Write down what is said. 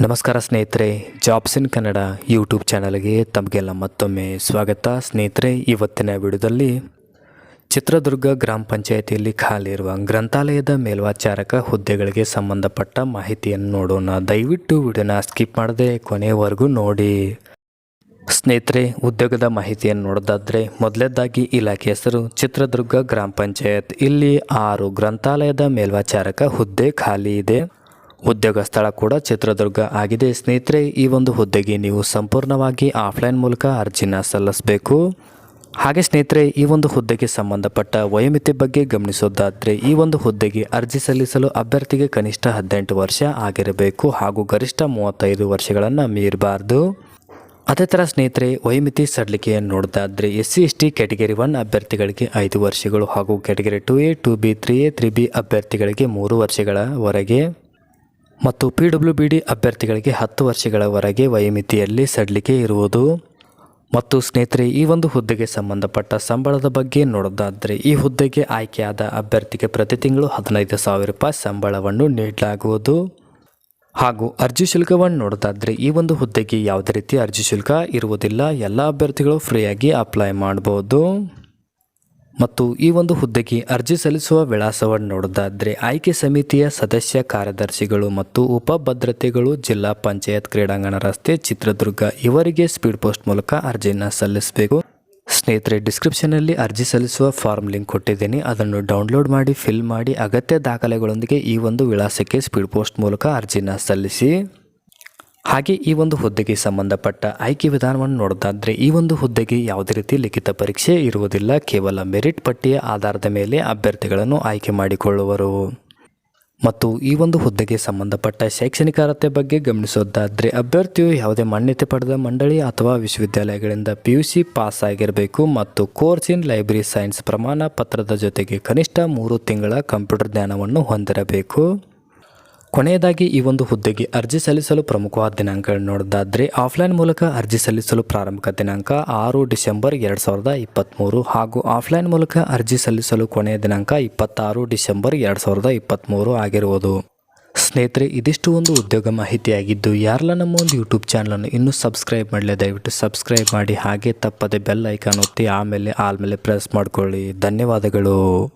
ನಮಸ್ಕಾರ ಸ್ನೇಹಿತರೆ, ಜಾಬ್ಸ್ ಇನ್ ಕನ್ನಡ ಯೂಟ್ಯೂಬ್ ಚಾನಲ್ಗೆ ತಮಗೆಲ್ಲ ಮತ್ತೊಮ್ಮೆ ಸ್ವಾಗತ. ಸ್ನೇಹಿತರೆ, ಇವತ್ತಿನ ವಿಡಿಯೋದಲ್ಲಿ ಚಿತ್ರದುರ್ಗ ಗ್ರಾಮ ಪಂಚಾಯಿತಿಯಲ್ಲಿ ಖಾಲಿ ಇರುವ ಗ್ರಂಥಾಲಯದ ಮೇಲ್ವಿಚಾರಕ ಹುದ್ದೆಗಳಿಗೆ ಸಂಬಂಧಪಟ್ಟ ಮಾಹಿತಿಯನ್ನು ನೋಡೋಣ. ದಯವಿಟ್ಟು ವಿಡಿಯೋನ ಸ್ಕಿಪ್ ಮಾಡದೆ ಕೊನೆಯವರೆಗೂ ನೋಡಿ. ಸ್ನೇಹಿತರೆ, ಉದ್ಯೋಗದ ಮಾಹಿತಿಯನ್ನು ನೋಡೋದಾದರೆ ಮೊದಲನೇದಾಗಿ ಇಲಾಖೆ ಹೆಸರು ಚಿತ್ರದುರ್ಗ ಗ್ರಾಮ ಪಂಚಾಯತ್. ಇಲ್ಲಿ 6 ಗ್ರಂಥಾಲಯದ ಮೇಲ್ವಿಚಾರಕ ಹುದ್ದೆ ಖಾಲಿ ಇದೆ. ಉದ್ಯೋಗ ಸ್ಥಳ ಕೂಡ ಚಿತ್ರದುರ್ಗ ಆಗಿದೆ. ಸ್ನೇಹಿತರೆ, ಈ ಒಂದು ಹುದ್ದೆಗೆ ನೀವು ಸಂಪೂರ್ಣವಾಗಿ ಆಫ್ಲೈನ್ ಮೂಲಕ ಅರ್ಜಿನ ಸಲ್ಲಿಸಬೇಕು. ಹಾಗೆ ಸ್ನೇಹಿತರೆ, ಈ ಒಂದು ಹುದ್ದೆಗೆ ಸಂಬಂಧಪಟ್ಟ ವಯೋಮಿತಿ ಬಗ್ಗೆ ಗಮನಿಸೋದಾದರೆ ಈ ಒಂದು ಹುದ್ದೆಗೆ ಅರ್ಜಿ ಸಲ್ಲಿಸಲು ಅಭ್ಯರ್ಥಿಗೆ ಕನಿಷ್ಠ 18 ವರ್ಷ ಆಗಿರಬೇಕು ಹಾಗೂ ಗರಿಷ್ಠ 35 ವರ್ಷಗಳನ್ನು ಮೀರಬಾರ್ದು. ಅದೇ ಥರ ಸ್ನೇಹಿತರೆ, ವಯೋಮಿತಿ ಸಡಿಲಿಕೆಯನ್ನು ನೋಡೋದಾದರೆ SC/ST ಕ್ಯಾಟಗರಿ 1 ಅಭ್ಯರ್ಥಿಗಳಿಗೆ 5 ವರ್ಷಗಳು ಹಾಗೂ category 2A 2B 3A 3B ಅಭ್ಯರ್ಥಿಗಳಿಗೆ 3 ವರ್ಷಗಳವರೆಗೆ ಮತ್ತು PWBD ಅಭ್ಯರ್ಥಿಗಳಿಗೆ 10 ವರ್ಷಗಳವರೆಗೆ ವಯೋಮಿತಿಯಲ್ಲಿ ಸಡಿಲಿಕೆ ಇರುವುದು. ಮತ್ತು ಸ್ನೇಹಿತರೆ, ಈ ಒಂದು ಹುದ್ದೆಗೆ ಸಂಬಂಧಪಟ್ಟ ಸಂಬಳದ ಬಗ್ಗೆ ನೋಡೋದಾದರೆ ಈ ಹುದ್ದೆಗೆ ಆಯ್ಕೆಯಾದ ಅಭ್ಯರ್ಥಿಗೆ ಪ್ರತಿ ತಿಂಗಳು 15,000 ರೂಪಾಯಿ ಸಂಬಳವನ್ನು ನೀಡಲಾಗುವುದು. ಹಾಗೂ ಅರ್ಜಿ ಶುಲ್ಕವನ್ನು ನೋಡೋದಾದರೆ ಈ ಒಂದು ಹುದ್ದೆಗೆ ಯಾವುದೇ ರೀತಿ ಅರ್ಜಿ ಶುಲ್ಕ ಇರುವುದಿಲ್ಲ. ಎಲ್ಲ ಅಭ್ಯರ್ಥಿಗಳು ಫ್ರೀಯಾಗಿ ಅಪ್ಲೈ ಮಾಡಬಹುದು. ಮತ್ತು ಈ ಒಂದು ಹುದ್ದೆಗೆ ಅರ್ಜಿ ಸಲ್ಲಿಸುವ ವಿಳಾಸವನ್ನು ನೋಡೋದಾದರೆ ಆಯ್ಕೆ ಸಮಿತಿಯ ಸದಸ್ಯ ಕಾರ್ಯದರ್ಶಿಗಳು ಮತ್ತು ಉಪಭದ್ರತೆಗಳು ಜಿಲ್ಲಾ ಪಂಚಾಯತ್ ಕ್ರೀಡಾಂಗಣ ರಸ್ತೆ ಚಿತ್ರದುರ್ಗ ಇವರಿಗೆ ಸ್ಪೀಡ್ ಪೋಸ್ಟ್ ಮೂಲಕ ಅರ್ಜಿಯನ್ನು ಸಲ್ಲಿಸಬೇಕು. ಸ್ನೇಹಿತರೆ, ಡಿಸ್ಕ್ರಿಪ್ಷನಲ್ಲಿ ಅರ್ಜಿ ಸಲ್ಲಿಸುವ ಫಾರ್ಮ್ ಲಿಂಕ್ ಕೊಟ್ಟಿದ್ದೀನಿ. ಅದನ್ನು ಡೌನ್ಲೋಡ್ ಮಾಡಿ ಫಿಲ್ ಮಾಡಿ ಅಗತ್ಯ ದಾಖಲೆಗಳೊಂದಿಗೆ ಈ ಒಂದು ವಿಳಾಸಕ್ಕೆ ಸ್ಪೀಡ್ ಪೋಸ್ಟ್ ಮೂಲಕ ಅರ್ಜಿನ ಸಲ್ಲಿಸಿ. ಹಾಗೆ ಈ ಒಂದು ಹುದ್ದೆಗೆ ಸಂಬಂಧಪಟ್ಟ ಆಯ್ಕೆ ವಿಧಾನವನ್ನು ನೋಡೋದಾದರೆ ಈ ಒಂದು ಹುದ್ದೆಗೆ ಯಾವುದೇ ರೀತಿ ಲಿಖಿತ ಪರೀಕ್ಷೆ ಇರುವುದಿಲ್ಲ. ಕೇವಲ ಮೆರಿಟ್ ಪಟ್ಟಿಯ ಆಧಾರದ ಮೇಲೆ ಅಭ್ಯರ್ಥಿಗಳನ್ನು ಆಯ್ಕೆ ಮಾಡಿಕೊಳ್ಳುವರು. ಮತ್ತು ಈ ಒಂದು ಹುದ್ದೆಗೆ ಸಂಬಂಧಪಟ್ಟ ಶೈಕ್ಷಣಿಕ ಅರ್ಹತೆ ಬಗ್ಗೆ ಗಮನಿಸೋದಾದರೆ ಅಭ್ಯರ್ಥಿಯು ಯಾವುದೇ ಮಾನ್ಯತೆ ಪಡೆದ ಮಂಡಳಿ ಅಥವಾ ವಿಶ್ವವಿದ್ಯಾಲಯಗಳಿಂದ PUC ಪಾಸ್ ಆಗಿರಬೇಕು ಮತ್ತು ಕೋರ್ಸ್ ಇನ್ ಲೈಬ್ರರಿ ಸೈನ್ಸ್ ಪ್ರಮಾಣ ಪತ್ರದ ಜೊತೆಗೆ ಕನಿಷ್ಠ 3 ತಿಂಗಳ ಕಂಪ್ಯೂಟರ್ ಜ್ಞಾನವನ್ನು ಹೊಂದಿರಬೇಕು. ಕೊನೆಯದಾಗಿ ಈ ಒಂದು ಹುದ್ದೆಗೆ ಅರ್ಜಿ ಸಲ್ಲಿಸಲು ಪ್ರಮುಖವಾದ ದಿನಾಂಕಗಳನ್ನು ನೋಡೋದಾದರೆ ಆಫ್ಲೈನ್ ಮೂಲಕ ಅರ್ಜಿ ಸಲ್ಲಿಸಲು ಪ್ರಾರಂಭಿಕ ದಿನಾಂಕ 6 ಡಿಸೆಂಬರ್ 2023 ಹಾಗೂ ಆಫ್ಲೈನ್ ಮೂಲಕ ಅರ್ಜಿ ಸಲ್ಲಿಸಲು ಕೊನೆಯ ದಿನಾಂಕ 26 ಡಿಸೆಂಬರ್ 2023 ಆಗಿರುವುದು. ಸ್ನೇಹಿತರೆ, ಇದಿಷ್ಟು ಒಂದು ಉದ್ಯೋಗ ಮಾಹಿತಿಯಾಗಿದ್ದು ಯಾರೆಲ್ಲ ನಮ್ಮ ಒಂದು ಯೂಟ್ಯೂಬ್ ಚಾನಲನ್ನು ಇನ್ನೂ ಸಬ್ಸ್ಕ್ರೈಬ್ ಮಾಡಲಿ ದಯವಿಟ್ಟು ಸಬ್ಸ್ಕ್ರೈಬ್ ಮಾಡಿ. ಹಾಗೆ ತಪ್ಪದೆ ಬೆಲ್ ಐಕಾನ್ ಒತ್ತಿ ಆಮೇಲೆ ಆಲ್ ಮೇಲೆ ಪ್ರೆಸ್ ಮಾಡಿಕೊಳ್ಳಿ. ಧನ್ಯವಾದಗಳು.